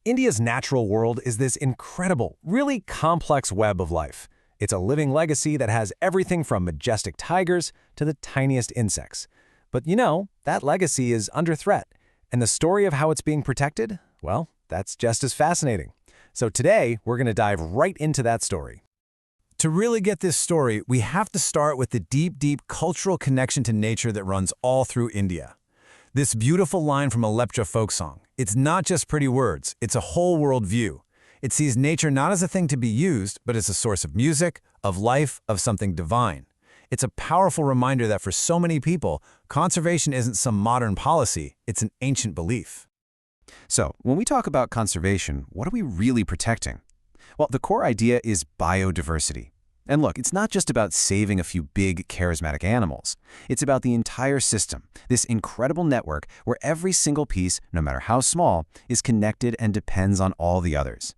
India's natural world is this incredible, really complex web of life. It's a living legacy that has everything from majestic tigers to the tiniest insects. But that legacy is under threat. And the story of how it's being protected, well, that's just as fascinating. So today, we're going to dive right into that story. To really get this story, we have to start with the deep cultural connection to nature that runs all through India. This beautiful line from a Lepcha folk song, it's not just pretty words, it's a whole world view. It sees nature not as a thing to be used, but as a source of music, of life, of something divine. It's a powerful reminder that for so many people, conservation isn't some modern policy, it's an ancient belief. So, when we talk about conservation, what are we really protecting? Well, the core idea is biodiversity. And look, it's not just about saving a few big, charismatic animals. It's about the entire system, this incredible network where every single piece, no matter how small, is connected and depends on all the others.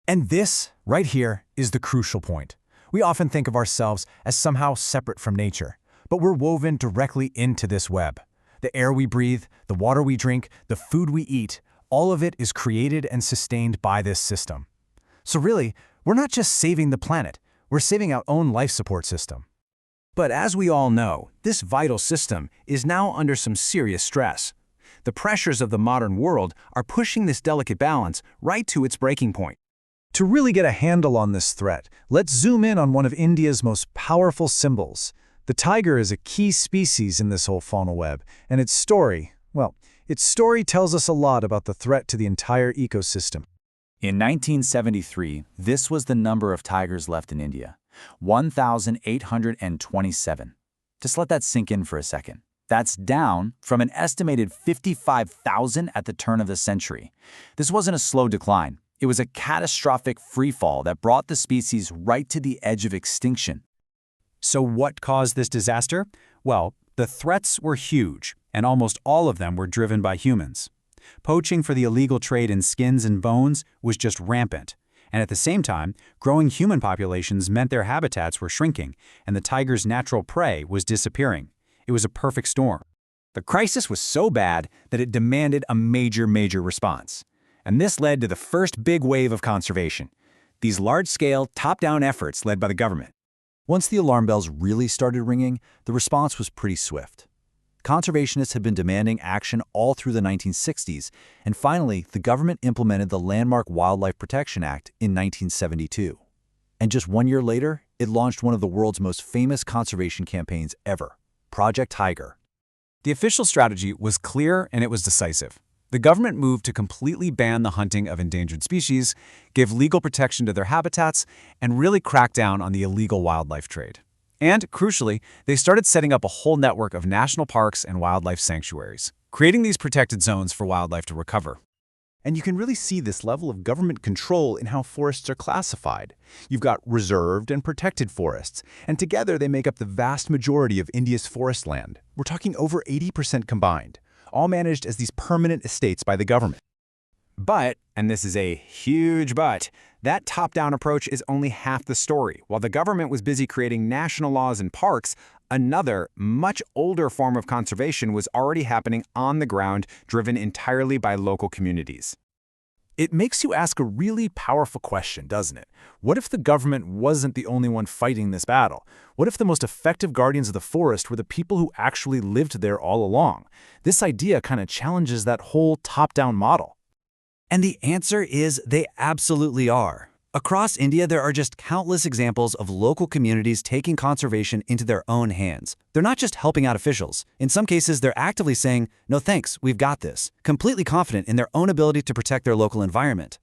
And this, right here, is the crucial point. We often think of ourselves as somehow separate from nature, but we're woven directly into this web. The air we breathe, the water we drink, the food we eat, all of it is created and sustained by this system. So really, we're not just saving the planet, we're saving our own life support system. But as we all know, this vital system is now under some serious stress. The pressures of the modern world are pushing this delicate balance right to its breaking point. To really get a handle on this threat, let's zoom in on one of India's most powerful symbols. The tiger is a key species in this whole fauna web, and its story tells us a lot about the threat to the entire ecosystem. In 1973, this was the number of tigers left in India, 1,827. Just let that sink in for a second. That's down from an estimated 55,000 at the turn of the century. This wasn't a slow decline. It was a catastrophic freefall that brought the species right to the edge of extinction. So what caused this disaster? Well, the threats were huge, and almost all of them were driven by humans. Poaching for the illegal trade in skins and bones was just rampant. And at the same time, growing human populations meant their habitats were shrinking, and the tiger's natural prey was disappearing. It was a perfect storm. The crisis was so bad that it demanded a major response. And this led to the first big wave of conservation. These large-scale, top-down efforts led by the government. Once the alarm bells really started ringing, the response was pretty swift. Conservationists had been demanding action all through the 1960s, and finally, the government implemented the Landmark Wildlife Protection Act in 1972. And just 1 year later, it launched one of the world's most famous conservation campaigns ever, Project Tiger. The official strategy was clear and it was decisive. The government moved to completely ban the hunting of endangered species, give legal protection to their habitats, and really crack down on the illegal wildlife trade. And, crucially, they started setting up a whole network of national parks and wildlife sanctuaries, creating these protected zones for wildlife to recover. And you can really see this level of government control in how forests are classified. You've got reserved and protected forests, and together they make up the vast majority of India's forest land. We're talking over 80% combined, all managed as these permanent estates by the government. But, and this is a huge but, that top-down approach is only half the story. While the government was busy creating national laws and parks, another, much older form of conservation was already happening on the ground, driven entirely by local communities. It makes you ask a really powerful question, doesn't it? What if the government wasn't the only one fighting this battle? What if the most effective guardians of the forest were the people who actually lived there all along? This idea kind of challenges that whole top-down model. And the answer is they absolutely are. Across India, there are just countless examples of local communities taking conservation into their own hands. They're not just helping out officials. In some cases, they're actively saying, "No thanks, we've got this," completely confident in their own ability to protect their local environment.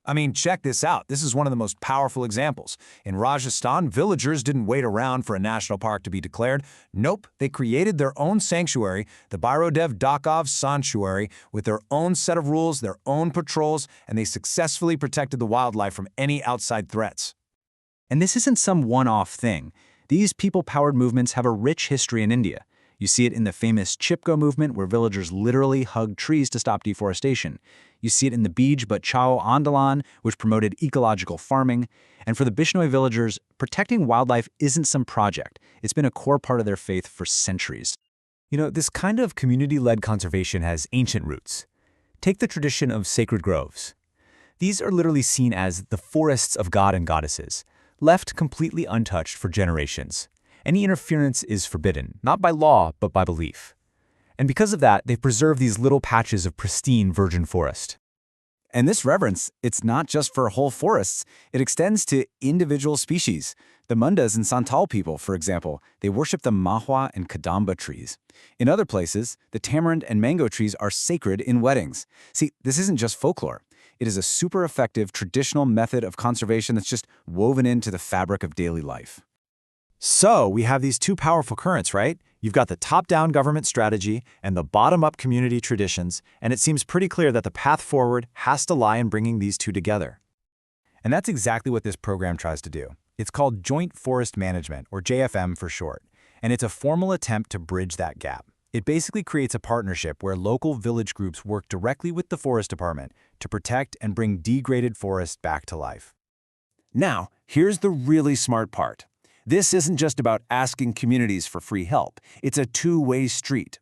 I mean, check this out. This is one of the most powerful examples. In Rajasthan, villagers didn't wait around for a national park to be declared. Nope, they created their own sanctuary, the Bairodev Dakhav Sanctuary, with their own set of rules, their own patrols, and they successfully protected the wildlife from any outside threats. And this isn't some one-off thing. These people-powered movements have a rich history in India. You see it in the famous Chipko movement, where villagers literally hugged trees to stop deforestation. You see it in the Bij Bachao Andolan, which promoted ecological farming. And for the Bishnoi villagers, protecting wildlife isn't some project. It's been a core part of their faith for centuries. This kind of community-led conservation has ancient roots. Take the tradition of sacred groves. These are literally seen as the forests of God and goddesses, left completely untouched for generations. Any interference is forbidden, not by law, but by belief. And because of that, they've preserved these little patches of pristine virgin forest. And this reverence, it's not just for whole forests, it extends to individual species. The Mundas and Santal people, for example, they worship the mahua and kadamba trees. In other places, the tamarind and mango trees are sacred in weddings. See, this isn't just folklore. It is a super effective traditional method of conservation that's just woven into the fabric of daily life. So we have these two powerful currents, right? You've got the top-down government strategy and the bottom-up community traditions, and it seems pretty clear that the path forward has to lie in bringing these two together. And that's exactly what this program tries to do. It's called Joint Forest Management, or JFM for short, and it's a formal attempt to bridge that gap. It basically creates a partnership where local village groups work directly with the forest department to protect and bring degraded forests back to life. Now, here's the really smart part. This isn't just about asking communities for free help. It's a two-way street.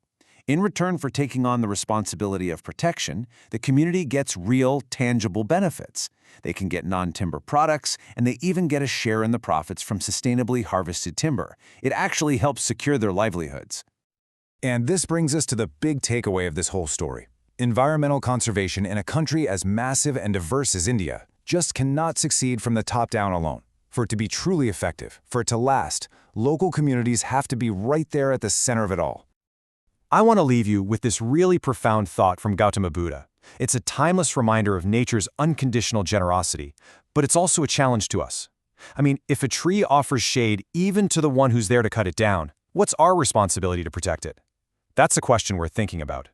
In return for taking on the responsibility of protection, the community gets real, tangible benefits. They can get non-timber products, and they even get a share in the profits from sustainably harvested timber. It actually helps secure their livelihoods. And this brings us to the big takeaway of this whole story. Environmental conservation in a country as massive and diverse as India just cannot succeed from the top down alone. For it to be truly effective, for it to last, local communities have to be right there at the center of it all. I want to leave you with this really profound thought from Gautama Buddha. It's a timeless reminder of nature's unconditional generosity, but it's also a challenge to us. I mean, if a tree offers shade even to the one who's there to cut it down, what's our responsibility to protect it? That's a question worth thinking about.